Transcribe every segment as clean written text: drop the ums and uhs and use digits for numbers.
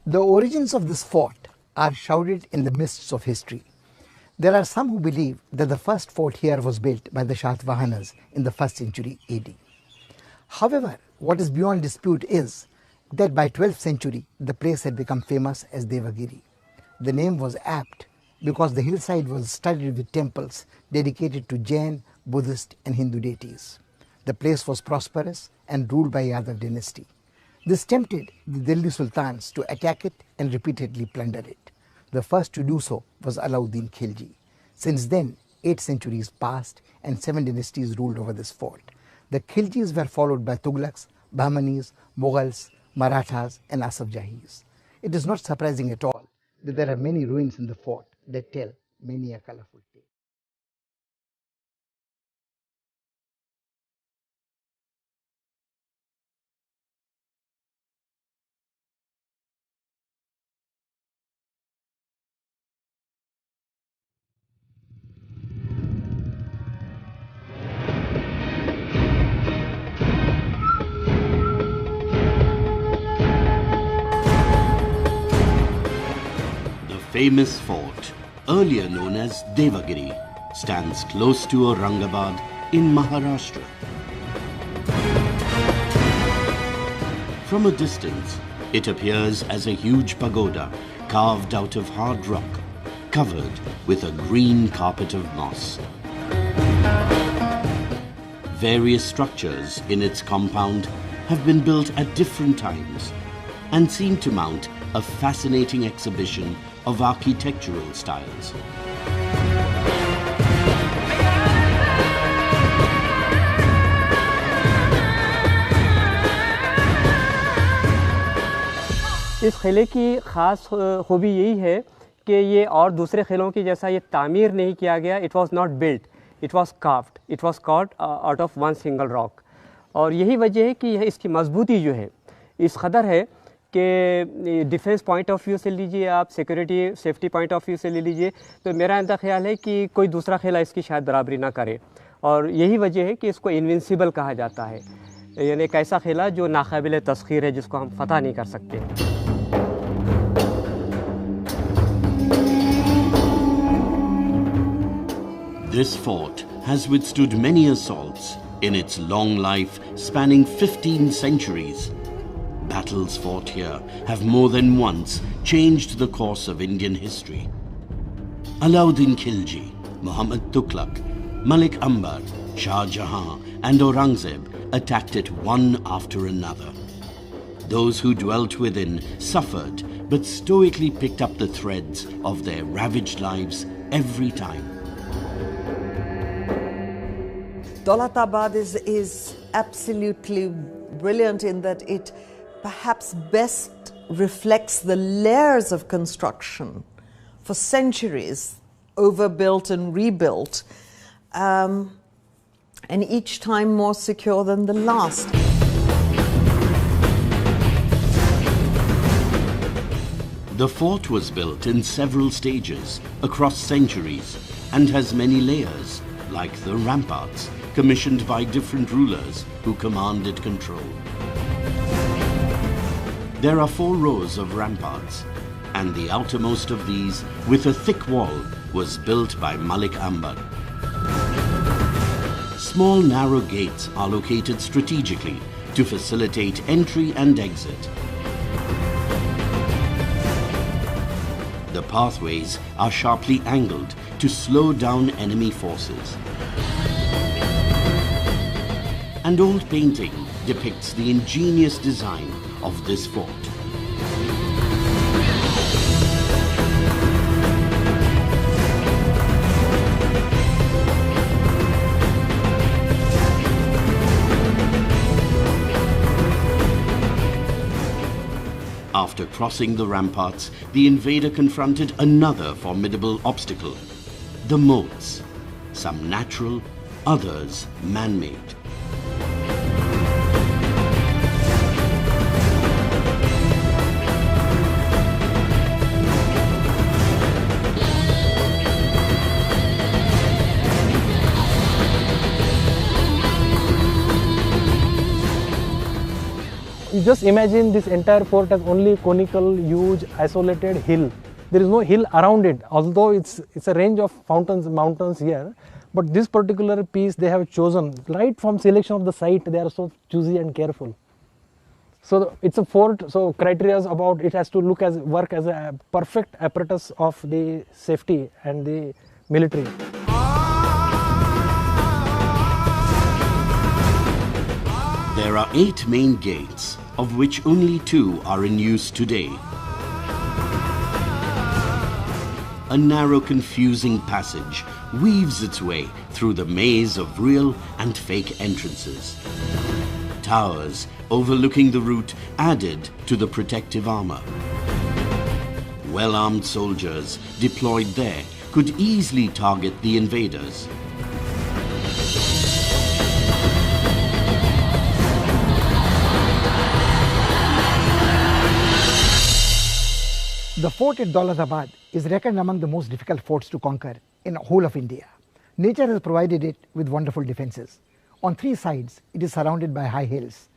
The origins of this fort are shrouded in the mists of history. There are some who believe that the first fort here was built by the Shatavahanas in the 1st century AD. However, what is beyond dispute is that by 12th century, the place had become famous as Devagiri. The name was apt because the hillside was studded with temples dedicated to Jain, Buddhist and Hindu deities. The place was prosperous and ruled by Yadava dynasty. This tempted the Delhi Sultans to attack it and repeatedly plunder it. The first to do so was Alauddin Khalji. Since then, 8 centuries passed and 7 dynasties ruled over this fort. The Khiljis were followed by Tughlaqs, Bahmanis, Mughals, Marathas and Asafjahis. It is not surprising at all that there are many ruins in the fort that tell many a colorful tale. The famous fort, earlier known as Devagiri, stands close to Aurangabad in Maharashtra. From a distance, it appears as a huge pagoda carved out of hard rock, covered with a green carpet of moss. Various structures in its compound have been built at different times and seem to mount a fascinating exhibition of architectural styles. इस किले की ख़ास खूबी यही है कि ये और दूसरे किलों की जैसा ये तामीर नहीं किया गया. It was not built, it was carved, it was carved out of one single rock. और यही वजह है कि इसकी मजबूती जो है इस कदर है कि डिफेंस पॉइंट ऑफ व्यू से लीजिए आप, security safety point of view से ले लीजिए, तो मेरा ऐसा ख्याल है कि कोई दूसरा किला इसकी शायद बराबरी ना करे. और यही वजह है कि इसको इनविंसिबल कहा जाता है, यानी एक ऐसा किला जो नाकाबिल तस्खीर है, जिसको हम फतह नहीं कर सकते. This fort has withstood many assaults in its long life spanning 15 centuries. Battles fought here have more than once changed the course of Indian history. Alauddin Khalji, Muhammad bin Tughluq, Malik Ambar, Shah Jahan and Aurangzeb attacked it one after another. Those who dwelt within suffered but stoically picked up the threads of their ravaged lives every time. Daulatabad is absolutely brilliant in that it perhaps best reflects the layers of construction for centuries, overbuilt and rebuilt, and each time more secure than the last. The fort was built in several stages across centuries and has many layers, like the ramparts, commissioned by different rulers who commanded control. There are 4 rows of ramparts, and the outermost of these, with a thick wall, was built by Malik Ambar. Small narrow gates are located strategically to facilitate entry and exit. The pathways are sharply angled to slow down enemy forces. And old painting depicts the ingenious design of this fort. After crossing the ramparts, the invader confronted another formidable obstacle, the moats, some natural, others man-made. you just imagine this entire fort as only conical, huge, isolated hill. There is no hill around it, although it's a range of mountains here. But this particular piece they have chosen, right from selection of the site, they are so choosy and careful. So it's a fort, so criteria is about it has to work as a perfect apparatus of the safety and the military. There are 8 main gates, of which only 2 are in use today. A narrow, confusing passage weaves its way through the maze of real and fake entrances. Towers overlooking the route added to the protective armor. Well-armed soldiers deployed there could easily target the invaders. The fort at Daulatabad is reckoned among the most difficult forts to conquer in the whole of India. Nature has provided it with wonderful defences. On 3 sides, it is surrounded by high hills,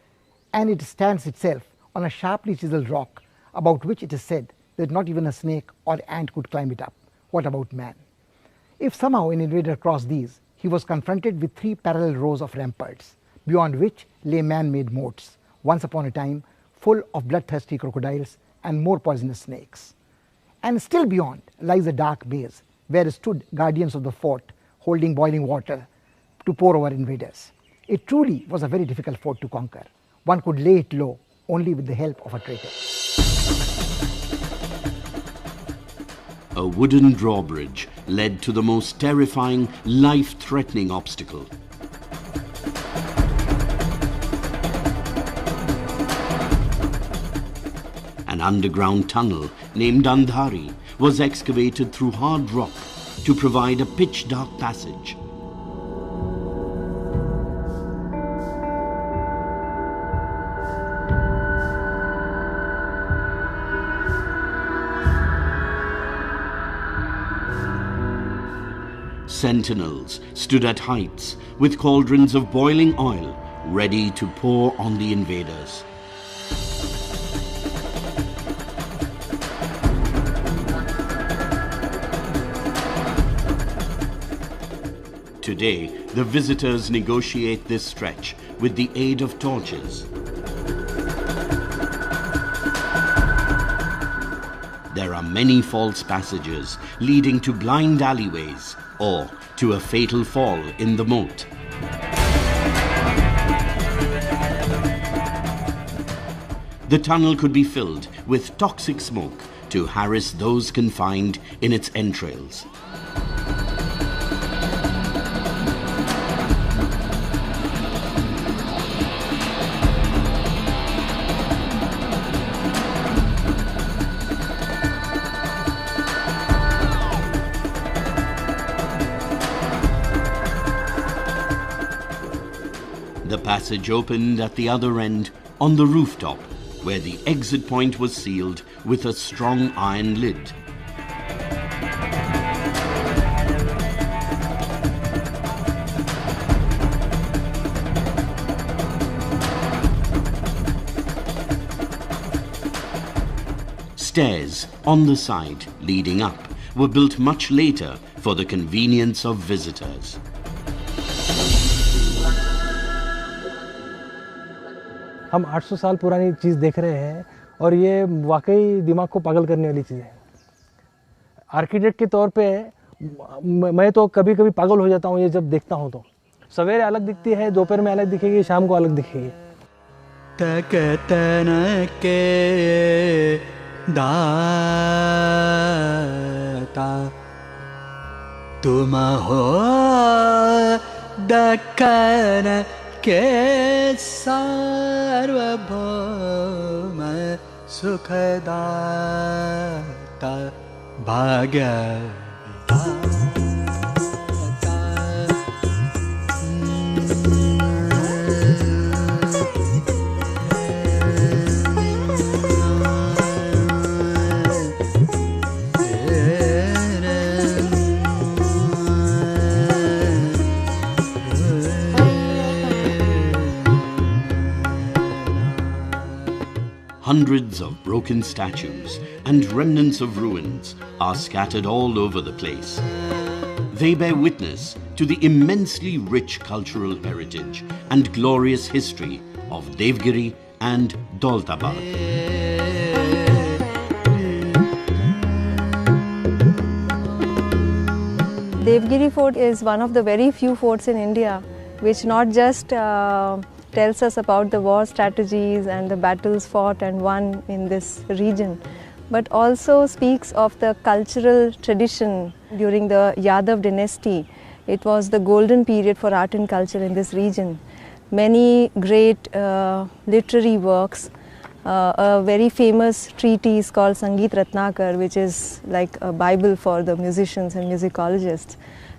and it stands itself on a sharply chiseled rock about which it is said that not even a snake or ant could climb it up. What about man? If somehow an invader crossed these, he was confronted with 3 parallel rows of ramparts, beyond which lay man-made moats, once upon a time full of bloodthirsty crocodiles and more poisonous snakes. And still beyond lies a dark maze where stood guardians of the fort holding boiling water to pour over invaders. It truly was a very difficult fort to conquer. One could lay it low only with the help of a traitor. A wooden drawbridge led to the most terrifying, life-threatening obstacle. An underground tunnel named Andhari was excavated through hard rock to provide a pitch-dark passage. Sentinels stood at heights with cauldrons of boiling oil ready to pour on the invaders. Today, the visitors negotiate this stretch with the aid of torches. There are many false passages leading to blind alleyways or to a fatal fall in the moat. The tunnel could be filled with toxic smoke to harass those confined in its entrails. The passage opened at the other end on the rooftop, where the exit point was sealed with a strong iron lid. Stairs on the side leading up were built much later for the convenience of visitors. हम 800 साल पुरानी चीज़ देख रहे हैं और ये वाकई दिमाग को पागल करने वाली चीज़ है। आर्किटेक्ट के तौर पे मैं तो कभी कभी पागल हो जाता हूँ ये जब देखता हूँ तो। सवेरे अलग दिखती है, दोपहर में अलग दिखेगी, शाम को अलग दिखेगी। तकतन के दाता तुम हो दक्कन के सार्वभौम सुखदाता भाग्य Hundreds of broken statues and remnants of ruins are scattered all over the place. They bear witness to the immensely rich cultural heritage and glorious history of Devgiri and Daulatabad. Devgiri Fort is one of the very few forts in India which not just tells us about the war strategies and the battles fought and won in this region, but also speaks of the cultural tradition during the Yadava dynasty. It was the golden period for art and culture in this region. Many great literary works, a very famous treatise called Sangeet Ratnakar, which is like a Bible for the musicians and musicologists.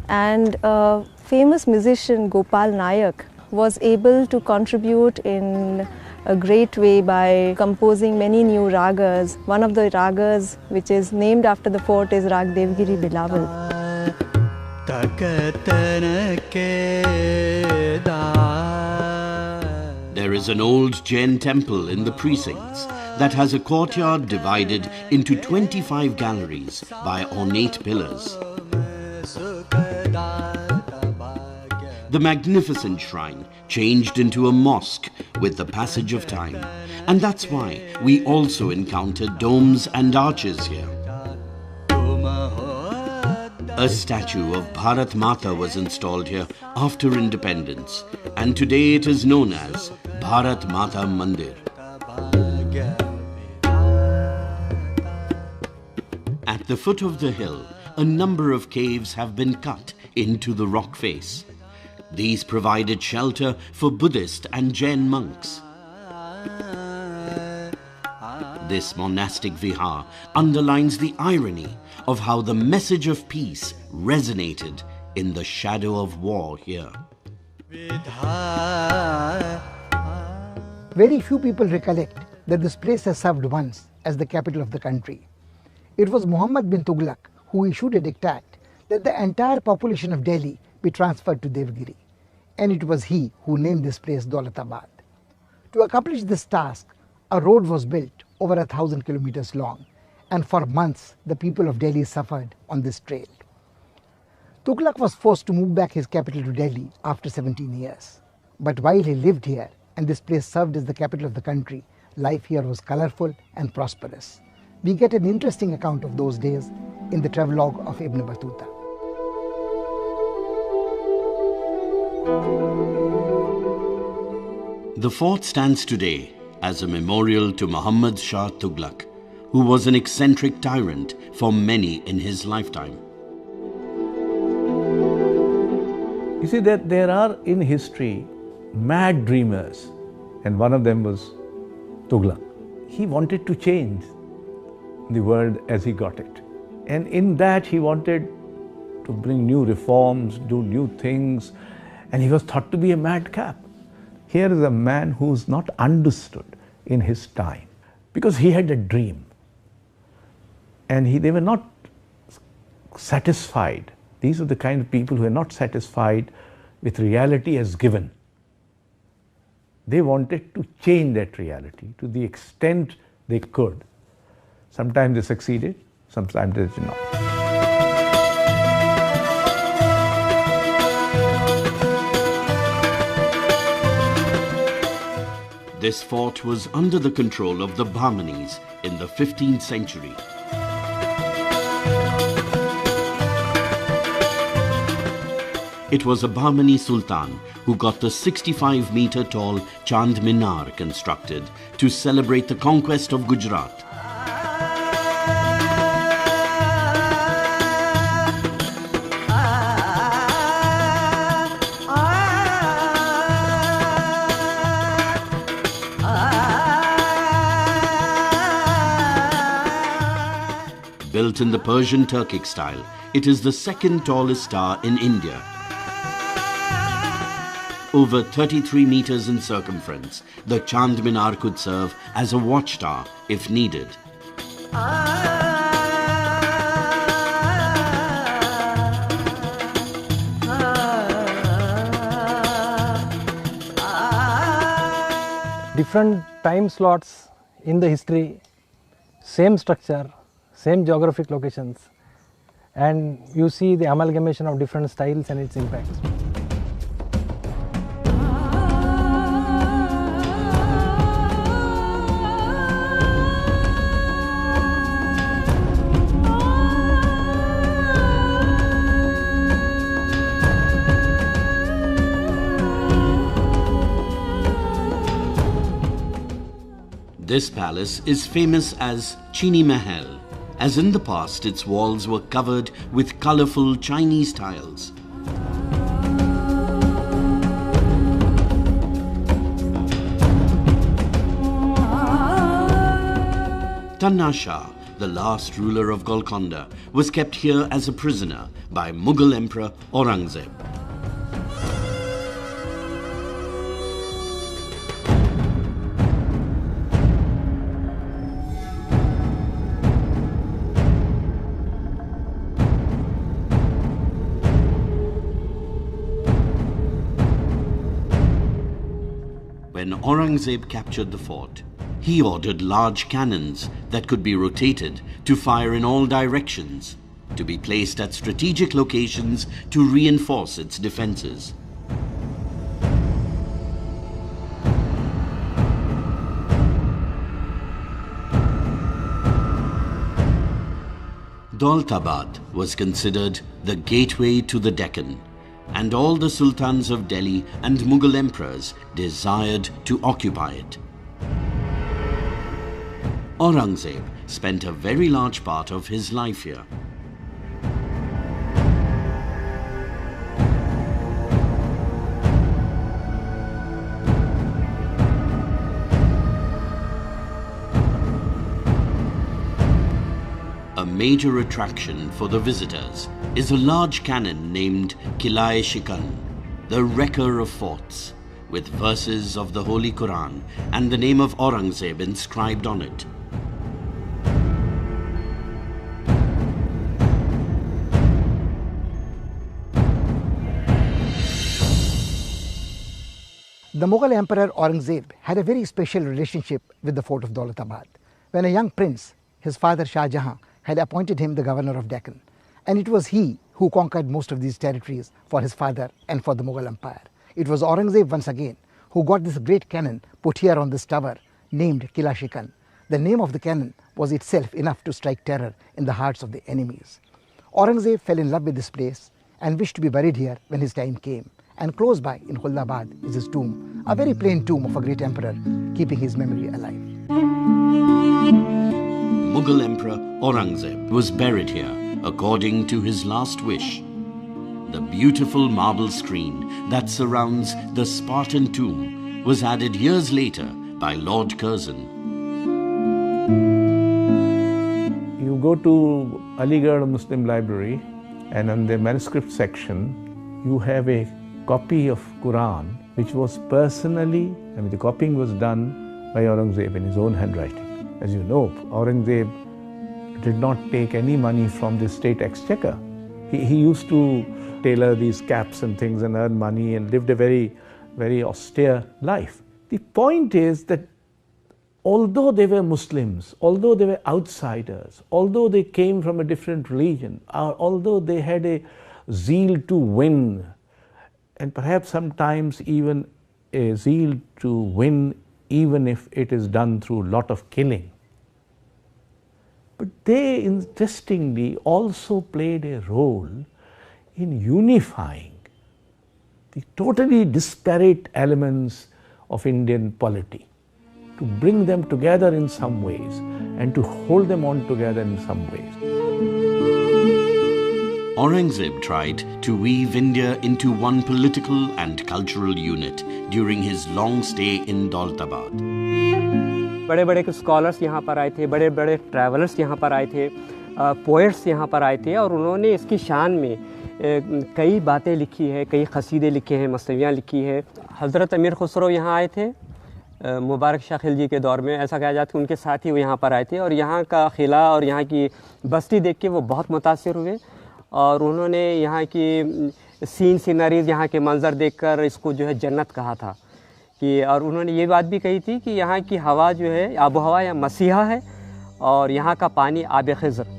And a famous musician, Gopal Nayak, was able to contribute in a great way by composing many new ragas. One of the ragas which is named after the fort is Rag Devgiri Bilaval. There is an old Jain temple in the precincts that has a courtyard divided into 25 galleries by ornate pillars. The magnificent shrine changed into a mosque with the passage of time, and that's why we also encounter domes and arches here. A statue of Bharat Mata was installed here after independence, and today it is known as Bharat Mata Mandir. At the foot of the hill, a number of caves have been cut into the rock face. These provided shelter for Buddhist and Jain monks. This monastic vihar underlines the irony of how the message of peace resonated in the shadow of war here. Very few people recollect that this place has served once as the capital of the country. It was Muhammad bin Tughluq who issued a diktat that the entire population of Delhi be transferred to Devgiri, and it was he who named this place Daulatabad. To accomplish this task, a road was built over 1,000 kilometers long, and for months the people of Delhi suffered on this trail. Tughlaq was forced to move back his capital to Delhi after 17 years. But while he lived here and this place served as the capital of the country, life here was colorful and prosperous. We get an interesting account of those days in the travelogue of Ibn Battuta. The fort stands today as a memorial to Muhammad Shah Tughlaq, who was an eccentric tyrant for many in his lifetime. You see that there are in history mad dreamers, and one of them was Tughlaq. He wanted to change the world as he got it. And in that he wanted to bring new reforms, do new things, and he was thought to be a madcap. Here is a man who's not understood in his time because he had a dream. And they were not satisfied. These are the kind of people who are not satisfied with reality as given. They wanted to change that reality to the extent they could. Sometimes they succeeded, sometimes they did not. This fort was under the control of the Bahmanis in the 15th century. It was a Bahmani Sultan who got the 65-meter tall Chand Minar constructed to celebrate the conquest of Gujarat. Built in the Persian Turkic style, it is the second tallest tower in India. Over 33 meters in circumference, the Chand Minar could serve as a watchtower if needed. Different time slots in the history, same structure, same geographic locations, and you see the amalgamation of different styles and its impacts. This palace is famous as Chini Mahal, as in the past its walls were covered with colorful Chinese tiles. Tanna Shah, the last ruler of Golconda, was kept here as a prisoner by Mughal Emperor Aurangzeb. When Aurangzeb captured the fort, he ordered large cannons that could be rotated to fire in all directions, to be placed at strategic locations to reinforce its defenses. Daulatabad was considered the gateway to the Deccan, and all the sultans of Delhi and Mughal emperors desired to occupy it. Aurangzeb spent a very large part of his life here. A major attraction for the visitors is a large cannon named Kilae-Shikan, the wrecker of forts, with verses of the Holy Quran and the name of Aurangzeb inscribed on it. The Mughal Emperor Aurangzeb had a very special relationship with the fort of Daulatabad. When a young prince, his father Shah Jahan had appointed him the governor of Deccan, and it was he who conquered most of these territories for his father and for the Mughal Empire. It was Aurangzeb once again who got this great cannon put here on this tower named Kilae-Shikan. The name of the cannon was itself enough to strike terror in the hearts of the enemies. Aurangzeb fell in love with this place and wished to be buried here when his time came. And close by in Khuldabad is his tomb, a very plain tomb of a great emperor, keeping his memory alive. Mughal Emperor Aurangzeb was buried here according to his last wish. The beautiful marble screen that surrounds the Spartan tomb was added years later by Lord Curzon. You go to Aligarh Muslim Library, and on the manuscript section you have a copy of Quran which was personally, the copying was done by Aurangzeb in his own handwriting. As you know, Aurangzeb did not take any money from the state exchequer. He used to tailor these caps and things and earn money and lived a very, very austere life. The point is that although they were Muslims, although they were outsiders, although they came from a different religion, although they had a zeal to win, and perhaps sometimes even a zeal to win even if it is done through a lot of killing. But they interestingly also played a role in unifying the totally disparate elements of Indian polity, to bring them together in some ways and to hold them on together in some ways. Aurangzeb tried to weave India into one political and cultural unit during his long stay in Daulatabad. बड़े बड़े scholars यहाँ पर आए थे, बड़े बड़े travellers यहाँ पर आए थे, पोएट्स यहाँ पर आए थे और उन्होंने इसकी शान में कई बातें लिखी है, कई क़सीदे लिखे हैं, मसनवियाँ लिखी है। हज़रत अमीर खुसरो यहाँ आए थे मुबारक शाह खिलजी के दौर में, ऐसा कहा जाता है उनके साथ ही वो यहाँ पर आए थे और यहाँ का क़िला और यहाँ की बस्ती देख के वो बहुत मुतासिर हुए और उन्होंने यहाँ की सीनरीज़, यहाँ के मंज़र देखकर इसको जो है जन्नत कहा था कि कि और उन्होंने ये बात भी कही थी कि यहाँ की हवा जो है आबो हवा या मसीहा है और यहाँ का पानी आब Khizar.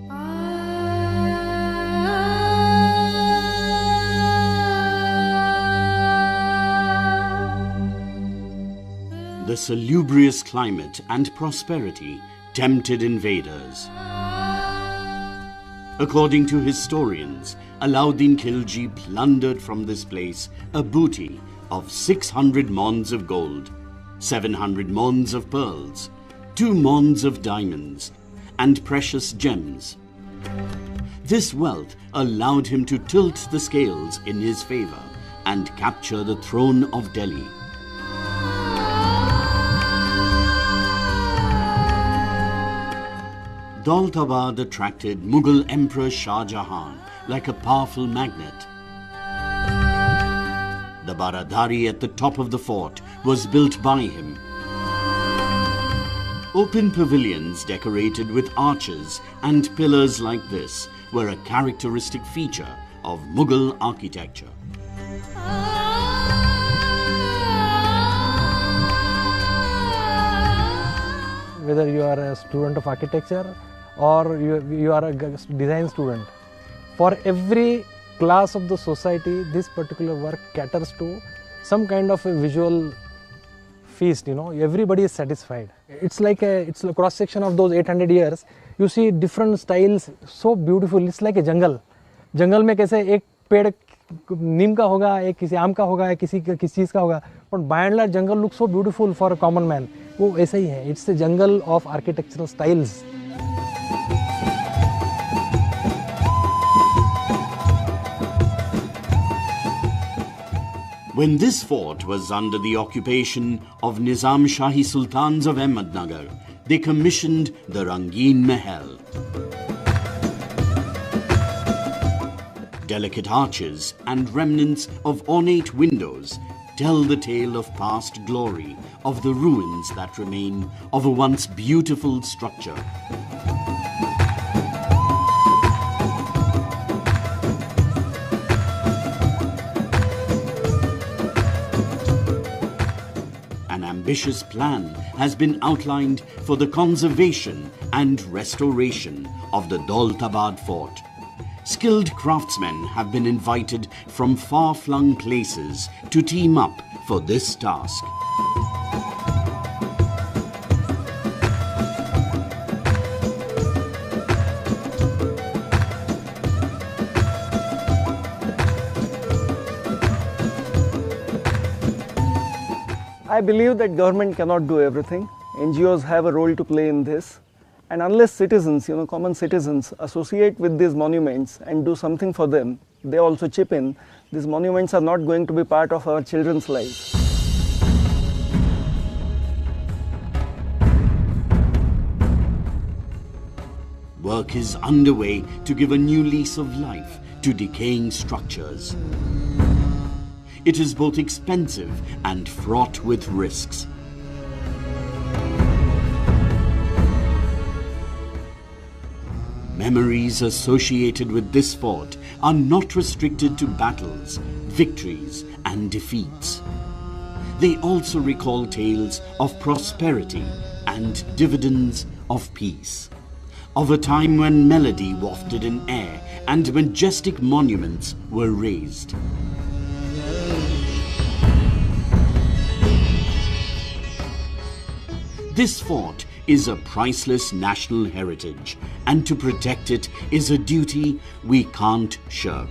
The salubrious climate and prosperity tempted invaders. According to historians, Alauddin Khalji plundered from this place a booty of 600 mons of gold, 700 mons of pearls, 2 mons of diamonds, and precious gems. This wealth allowed him to tilt the scales in his favor and capture the throne of Delhi. Daulatabad attracted Mughal Emperor Shah Jahan like a powerful magnet. The Baradari at the top of the fort was built by him. Open pavilions decorated with arches and pillars like this were a characteristic feature of Mughal architecture. Whether you are a student of architecture or you are a design student, for every class of the society, this particular work caters to some kind of a visual feast, everybody is satisfied. It's like it's a cross section of those 800 years. You see different styles, so beautiful. It's like a jungle. Jungle में कैसे एक पेड़ नीम का होगा, एक किसी आम का होगा, एक किसी चीज़ का होगा, but by and large jungle looks so beautiful for a common man. वो ऐसा ही है. It's a jungle of architectural styles. When this fort was under the occupation of Nizam Shahi Sultans of Ahmadnagar, they commissioned the Rangeen Mahal. Delicate arches and remnants of ornate windows tell the tale of past glory of the ruins that remain of a once beautiful structure. An ambitious plan has been outlined for the conservation and restoration of the Daulatabad Fort. Skilled craftsmen have been invited from far-flung places to team up for this task. I believe that government cannot do everything. NGOs have a role to play in this. And unless citizens, common citizens associate with these monuments and do something for them, they also chip in, these monuments are not going to be part of our children's lives. Work is underway to give a new lease of life to decaying structures. It is both expensive and fraught with risks. Memories associated with this fort are not restricted to battles, victories, and defeats. They also recall tales of prosperity and dividends of peace, of a time when melody wafted in air and majestic monuments were raised. This fort is a priceless national heritage, and to protect it is a duty we can't shirk.